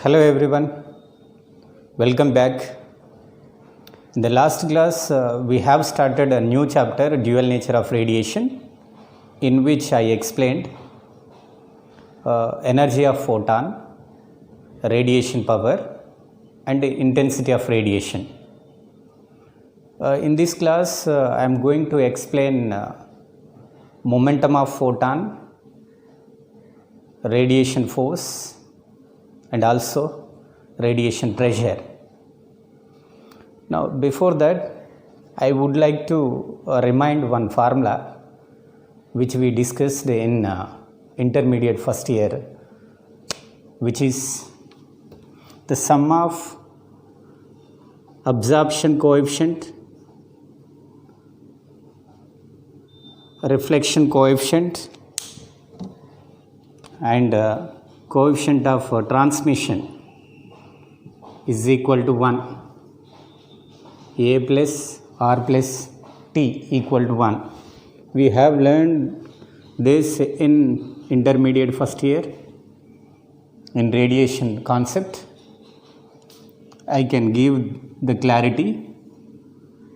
Hello everyone, welcome back. In the last class, we have started a new chapter, Dual Nature of Radiation, in which I explained energy of photon, radiation power, and intensity of radiation. In this class, I am going to explain momentum of photon, radiation force, and also radiation pressure. Now before that, I would like to remind one formula which we discussed in intermediate first year, which is the sum of absorption coefficient, reflection coefficient, and coefficient of transmission is equal to 1. A plus R plus T equal to 1. We have learned this in intermediate first year in radiation concept. I can give the clarity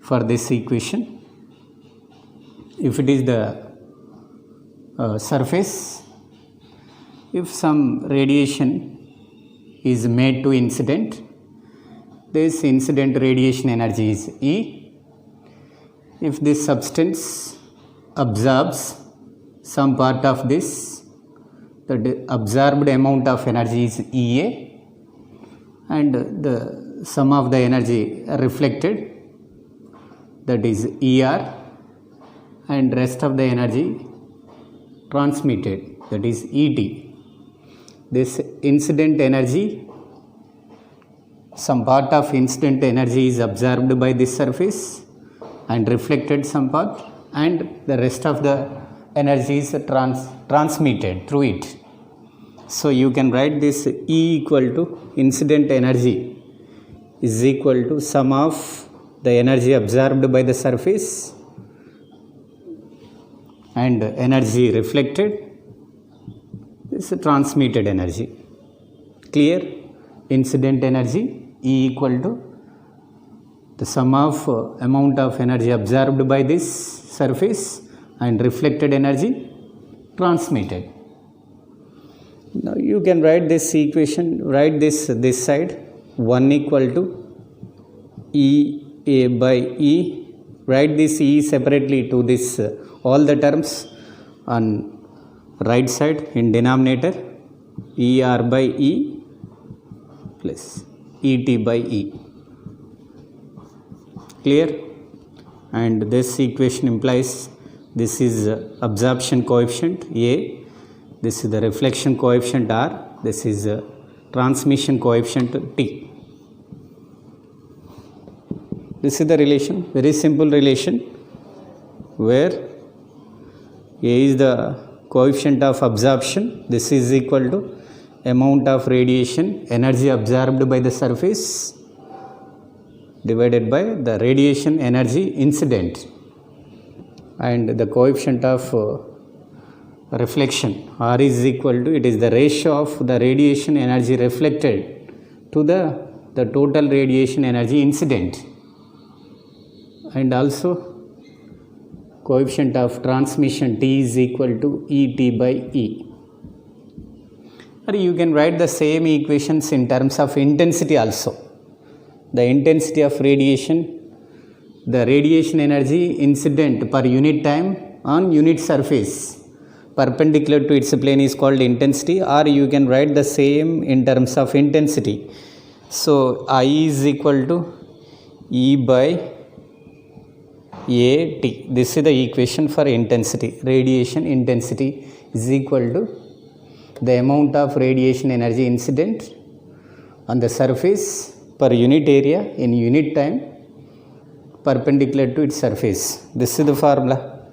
for this equation. If it is the surface, if some radiation is made to incident, this incident radiation energy is E. If this substance absorbs some part of this, the absorbed amount of energy is EA, and the sum of the energy reflected, that is ER, and rest of the energy transmitted, that is ET. This incident energy, some part of incident energy is absorbed by this surface and reflected some part, and the rest of the energy is transmitted through it. So you can write this E equal to incident energy is equal to sum of the energy absorbed by the surface and energy reflected. This is transmitted energy. Clear? Incident energy E equal to the sum of amount of energy absorbed by this surface and reflected energy transmitted. Now you can write this equation, write this side, 1 equal to E A by E. Write this E separately to this all the terms on right side in denominator, ER by E plus ET by E. Clear? And this equation implies this is absorption coefficient A, this is the reflection coefficient R, this is transmission coefficient T. This is the relation, very simple relation, where A is the coefficient of absorption, this is equal to amount of radiation energy absorbed by the surface divided by the radiation energy incident, and the coefficient of reflection R is equal to, it is the ratio of the radiation energy reflected to the total radiation energy incident, and also coefficient of transmission T is equal to ET by E. Or you can write the same equations in terms of intensity also. The intensity of radiation, the radiation energy incident per unit time on unit surface perpendicular to its plane is called intensity, or you can write the same in terms of intensity. So I is equal to E by AT. This is the equation for intensity. Radiation intensity is equal to the amount of radiation energy incident on the surface per unit area in unit time perpendicular to its surface. This is the formula.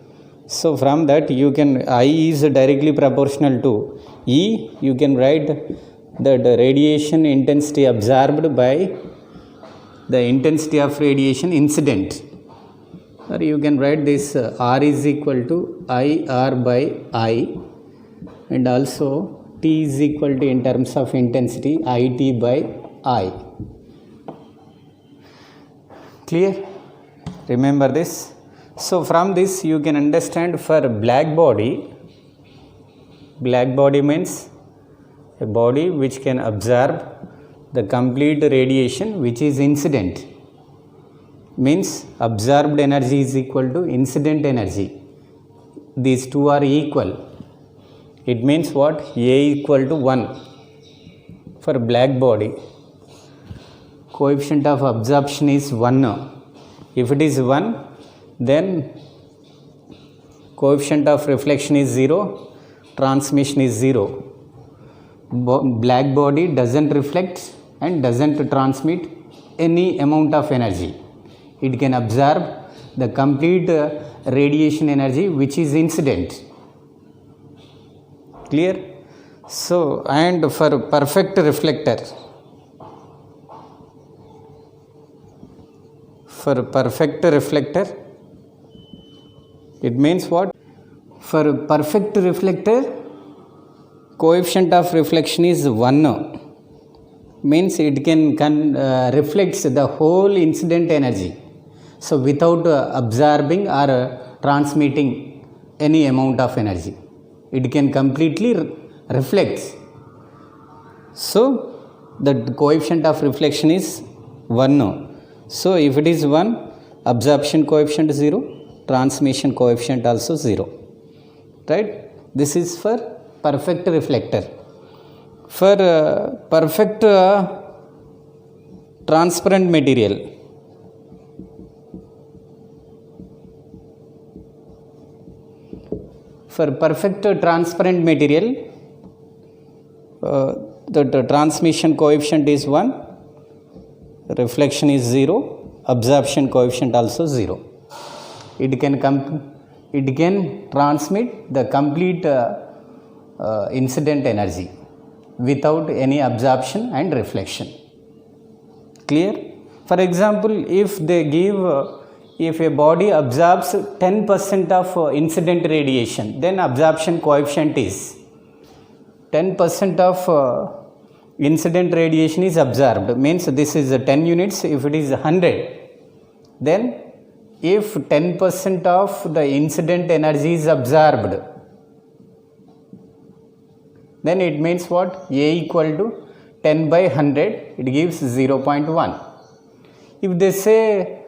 So from that you can, I is directly proportional to E. You can write that the radiation intensity absorbed by the intensity of radiation incident. Or you can write this R is equal to IR by I, and also T is equal to, in terms of intensity, IT by I. Clear? Remember this. So from this you can understand, for black body means a body which can absorb the complete radiation which is incident. Means absorbed energy is equal to incident energy. These two are equal. It means what? A equal to 1 for black body. Coefficient of absorption is 1. If it is 1, then coefficient of reflection is 0, transmission is 0. Black body doesn't reflect and doesn't transmit any amount of energy. It can absorb the complete radiation energy which is incident. Clear? So, and for perfect reflector, it means what? For perfect reflector, coefficient of reflection is 1. Means it can reflects the whole incident energy. So without absorbing or transmitting any amount of energy, it can completely reflect. So the coefficient of reflection is 1. So if it is 1, absorption coefficient 0, transmission coefficient also 0. Right? This is for perfect reflector. For perfect transparent material, the transmission coefficient is 1, reflection is 0, absorption coefficient also 0. It can transmit the complete incident energy without any absorption and reflection. Clear? For example, if they give, if a body absorbs 10% of incident radiation, then absorption coefficient is 10% of incident radiation is absorbed. Means this is 10 units. If it is 100, then if 10% of the incident energy is absorbed, then it means what? A equal to 10 by 100, it gives 0.1. If they say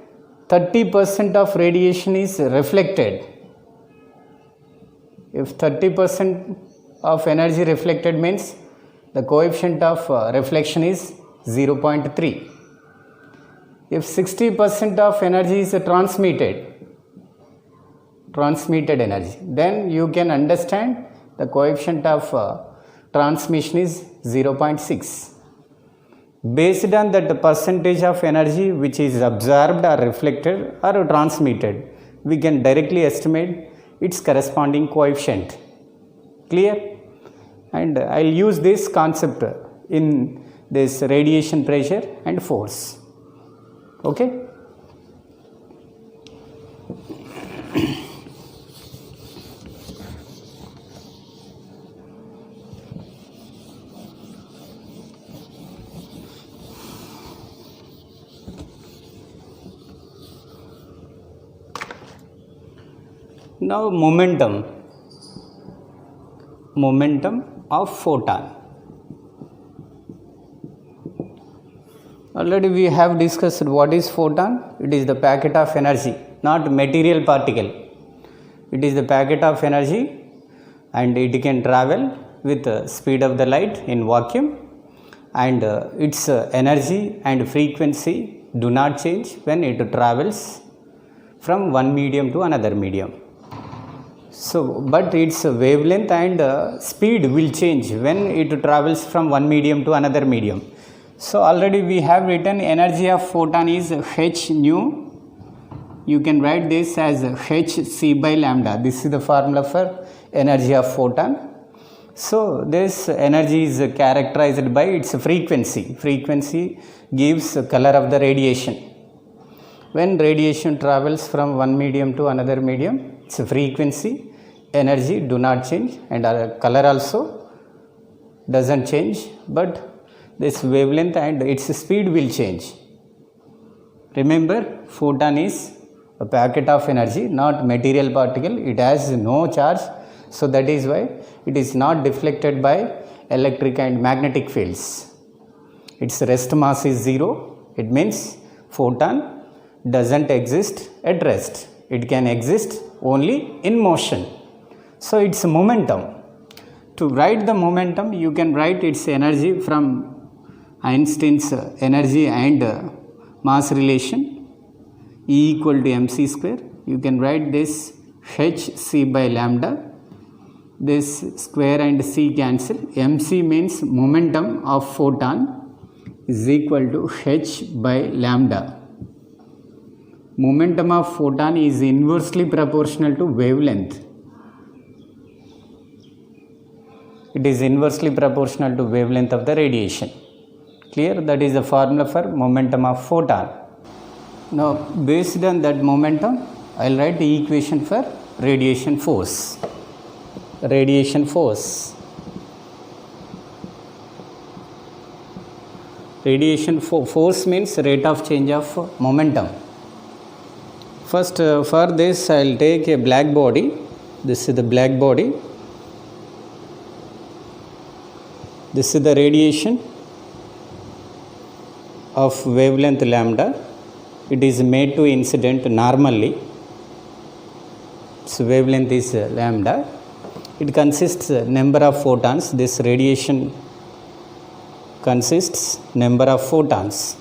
30% of radiation is reflected, if 30% of energy reflected, means the coefficient of reflection is 0.3. If 60% of energy is transmitted energy, then you can understand the coefficient of transmission is 0.6. Based on that percentage of energy which is absorbed or reflected or transmitted, we can directly estimate its corresponding coefficient. Clear? And I will use this concept in this radiation pressure and force. Okay? Now momentum of photon. Already we have discussed what is photon. It is the packet of energy, not material particle. It is the packet of energy, and it can travel with the speed of the light in vacuum, and its energy and frequency do not change when it travels from one medium to another medium. So, but its wavelength and speed will change when it travels from one medium to another medium. So, already we have written energy of photon is h nu. You can write this as h c by lambda. This is the formula for energy of photon. So, this energy is characterized by its frequency. Frequency gives color of the radiation. When radiation travels from one medium to another medium, its frequency, energy do not change, and color also doesn't change, but this wavelength and its speed will change. Remember, photon is a packet of energy, not material particle. It has no charge, so that is why it is not deflected by electric and magnetic fields. Its rest mass is 0. It means photon doesn't exist at rest. It can exist only in motion. So its momentum. To write the momentum, you can write its energy from Einstein's energy and mass relation, E equal to mc square. You can write this hc by lambda. This square and c cancel. Mc means momentum of photon is equal to h by lambda. Momentum of photon is inversely proportional to wavelength. It is inversely proportional to wavelength of the radiation. Clear? That is the formula for momentum of photon. Now, based on that momentum, I will write the equation for radiation force. Radiation force. Radiation force means rate of change of momentum. First, for this, I will take a black body. This is the black body. This is the radiation of wavelength lambda. It is made to incident normally. So wavelength is lambda. It consists number of photons. This radiation consists number of photons.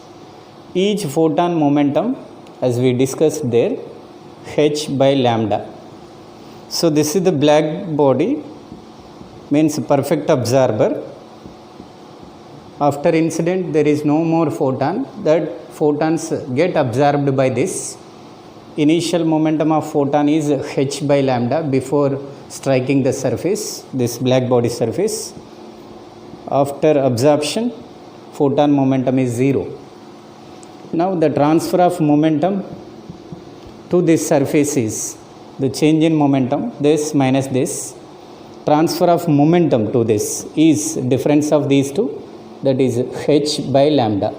Each photon momentum, as we discussed there, h by lambda. So this is the black body, means perfect absorber. After incident, there is no more photon. That photons get absorbed by this. Initial momentum of photon is h by lambda before striking the surface, this black body surface. After absorption, photon momentum is 0. Now the transfer of momentum to this surface is the change in momentum, this minus this. Transfer of momentum to this is difference of these two, that is h by lambda.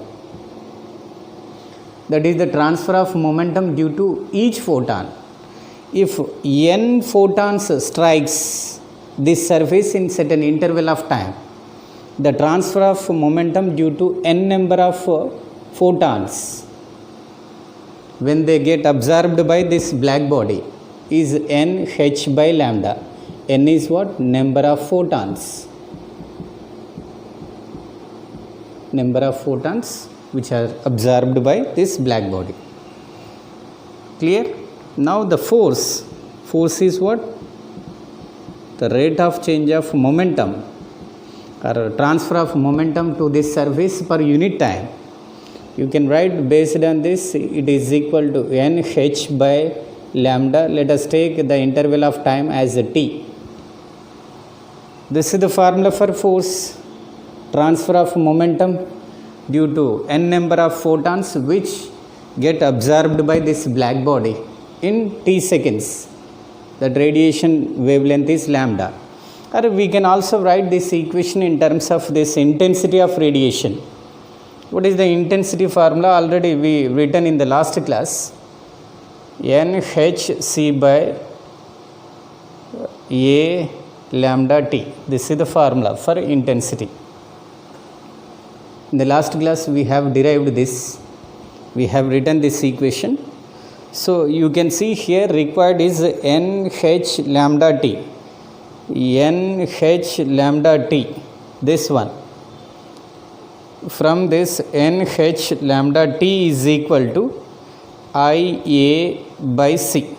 That is the transfer of momentum due to each photon. If n photons strikes this surface in certain interval of time, the transfer of momentum due to n number of photons when they get absorbed by this black body is n h by lambda. N is what? Number of photons. Number of photons which are absorbed by this black body. Clear? Now the force is what? The rate of change of momentum or transfer of momentum to this surface per unit time. You can write based on this, it is equal to n h by lambda. Let us take the interval of time as a t. This is the formula for force. Transfer of momentum due to n number of photons which get absorbed by this black body in t seconds. That radiation wavelength is lambda. Or we can also write this equation in terms of this intensity of radiation. What is the intensity formula? Already we written in the last class. NHC by A lambda t. This is the formula for intensity. In the last class we have derived this. We have written this equation. So you can see here required is NH lambda t. NH lambda t. This one. From this NH lambda t is equal to IA by C.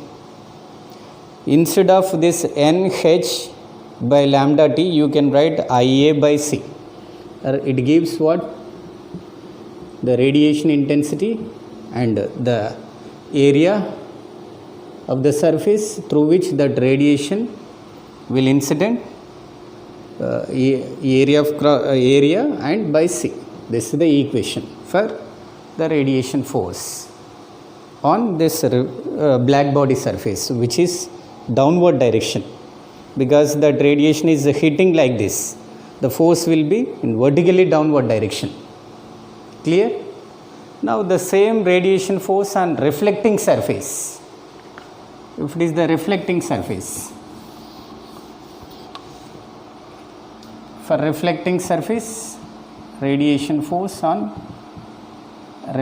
Instead of this NH by lambda t, you can write IA by C. It gives what? The radiation intensity and the area of the surface through which that radiation will incident, area and by C. This is the equation for the radiation force on this black body surface, which is downward direction, because that radiation is hitting like this. the force will be in vertically downward direction. Clear? Now the same radiation force on reflecting surface, if it is the reflecting surface, for reflecting surface, radiation force on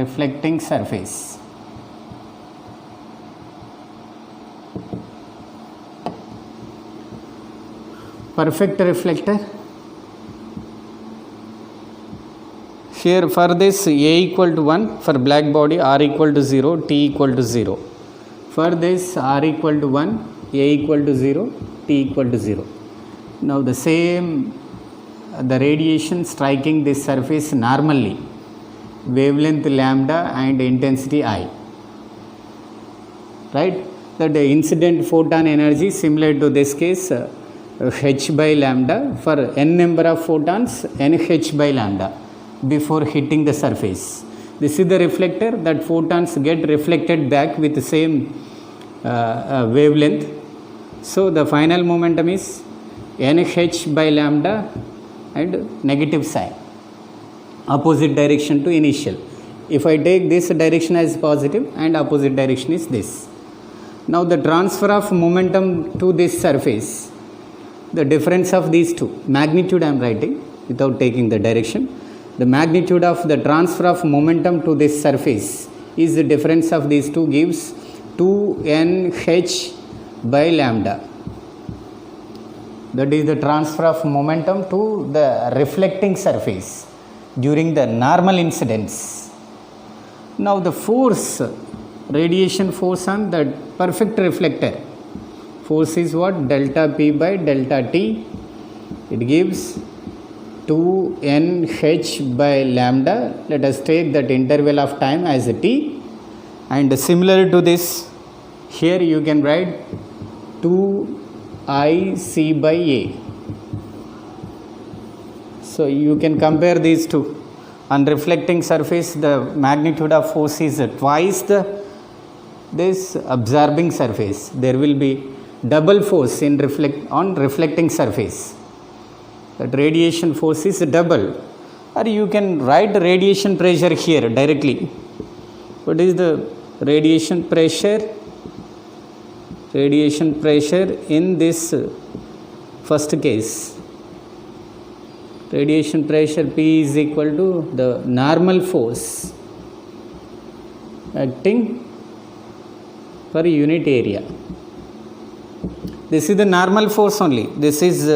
reflecting surface. Perfect reflector. Here for this A equal to 1, for black body R equal to 0, T equal to 0. For this R equal to 1, A equal to 0, T equal to 0. Now the same, the radiation striking this surface normally, wavelength lambda and intensity I. Right? That the incident photon energy similar to this case h by lambda, for n number of photons nh by lambda before hitting the surface. This is the reflector, that photons get reflected back with the same wavelength. So the final momentum is nh by lambda and negative sign, opposite direction to initial. If I take this direction as positive and opposite direction is this. Now the transfer of momentum to this surface, the difference of these two, magnitude I am writing without taking the direction. The magnitude of the transfer of momentum to this surface is the difference of these two, gives 2nh by lambda. That is the transfer of momentum to the reflecting surface during the normal incidence. Now the force, radiation force on the perfect reflector, force is what? Delta P by delta T. It gives 2nh by lambda. Let us take that interval of time as a T. And similar to this, here you can write 2IC by A. So you can compare these two. On reflecting surface, the magnitude of force is twice this absorbing surface. There will be double force in on reflecting surface. That radiation force is double. Or you can write radiation pressure here directly. What is the radiation pressure? Radiation pressure in this first case. Radiation pressure P is equal to the normal force acting per unit area. This is the normal force only. This is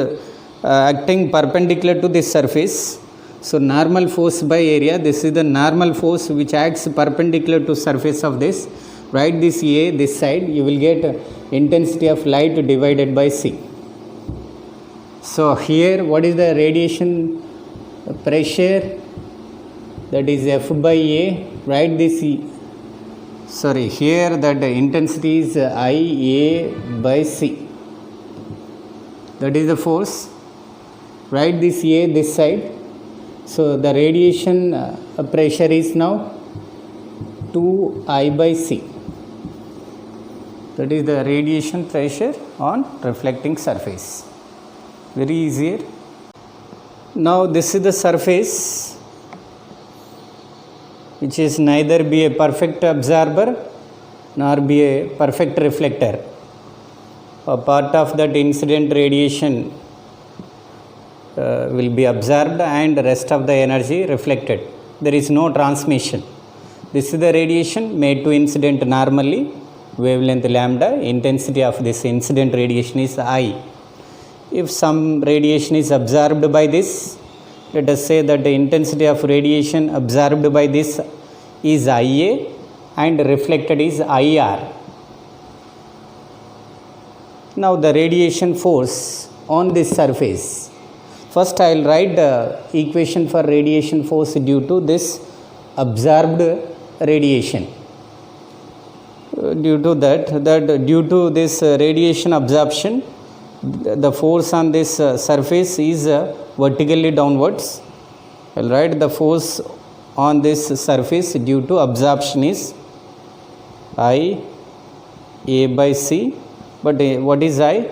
acting perpendicular to this surface. So normal force by area, this is the normal force which acts perpendicular to surface of this. Write this A, this side, you will get intensity of light divided by C. So here what is the radiation pressure? That is F by A. Write this sorry, here that intensity is IA by C. That is the force. Write this A this side. So the radiation pressure is now 2I by C. That is the radiation pressure on reflecting surface. Very easier. Now this is the surface which is neither be a perfect absorber nor be a perfect reflector. A part of that incident radiation will be absorbed and rest of the energy reflected. There is no transmission. This is the radiation made to incident normally, wavelength lambda, intensity of this incident radiation is I. If some radiation is absorbed by this, let us say that the intensity of radiation absorbed by this is IA and reflected is IR. Now the radiation force on this surface. First I will write the equation for radiation force due to this absorbed radiation. Due to due to this radiation absorption, the force on this surface is vertically downwards. I will write the force on this surface due to absorption is I A by C. But what is I?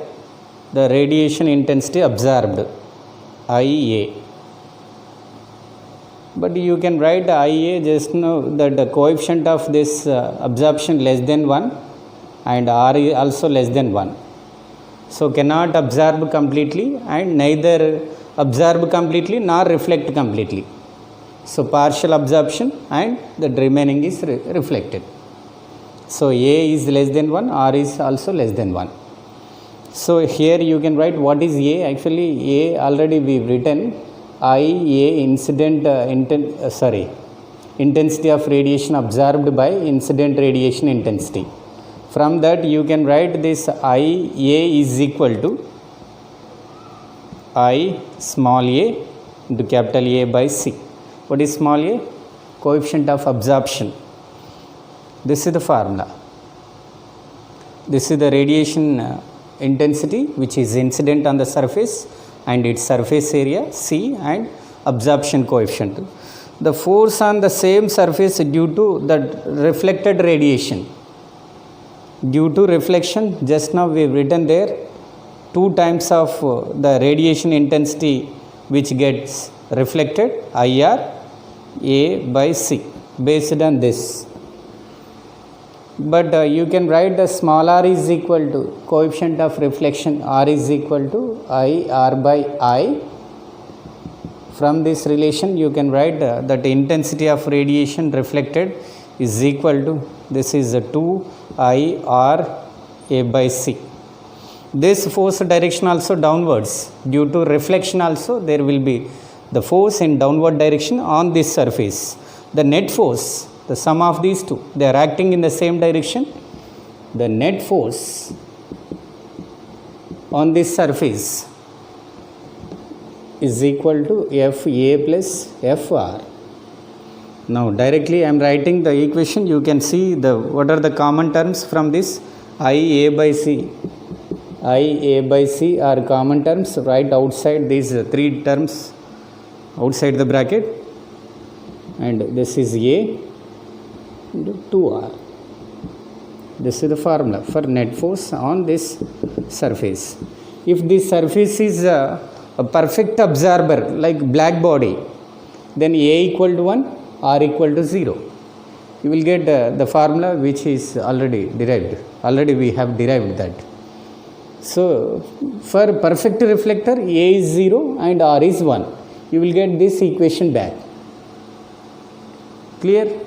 The radiation intensity absorbed. IA. But you can write IA, just know that the coefficient of this absorption less than 1 and R is also less than 1. So cannot absorb completely and neither absorb completely nor reflect completely. So partial absorption and the remaining is reflected. So A is less than 1, R is also less than 1. So here you can write what is A. Actually A already we written IA incident intensity of radiation absorbed by incident radiation intensity. From that you can write this IA is equal to I small a into capital A by C. What is small a? Coefficient of absorption. This is the formula. This is the radiation intensity which is incident on the surface and its surface area C and absorption coefficient. The force on the same surface due to the reflected radiation. Due to reflection, just now we have written there 2 times of the radiation intensity which gets reflected, IR A by C, based on this. But you can write the small r is equal to coefficient of reflection, R is equal to IR by I. From this relation you can write that intensity of radiation reflected is equal to, this is 2 IR A by C. This force direction also downwards. Due to reflection also there will be the force in downward direction on this surface. The net force, the sum of these two, they are acting in the same direction. The net force on this surface is equal to FA plus FR. Now directly I am writing the equation. You can see what are the common terms from this. IA by C. IA by C are common terms right outside these 3 terms outside the bracket, and this is A into 2R. This is the formula for net force on this surface. If this surface is a perfect absorber like black body, then A equal to 1, R equal to 0. You will get the formula which is already derived. Already we have derived that. So for perfect reflector, A is 0 and R is 1. You will get this equation back. Clear?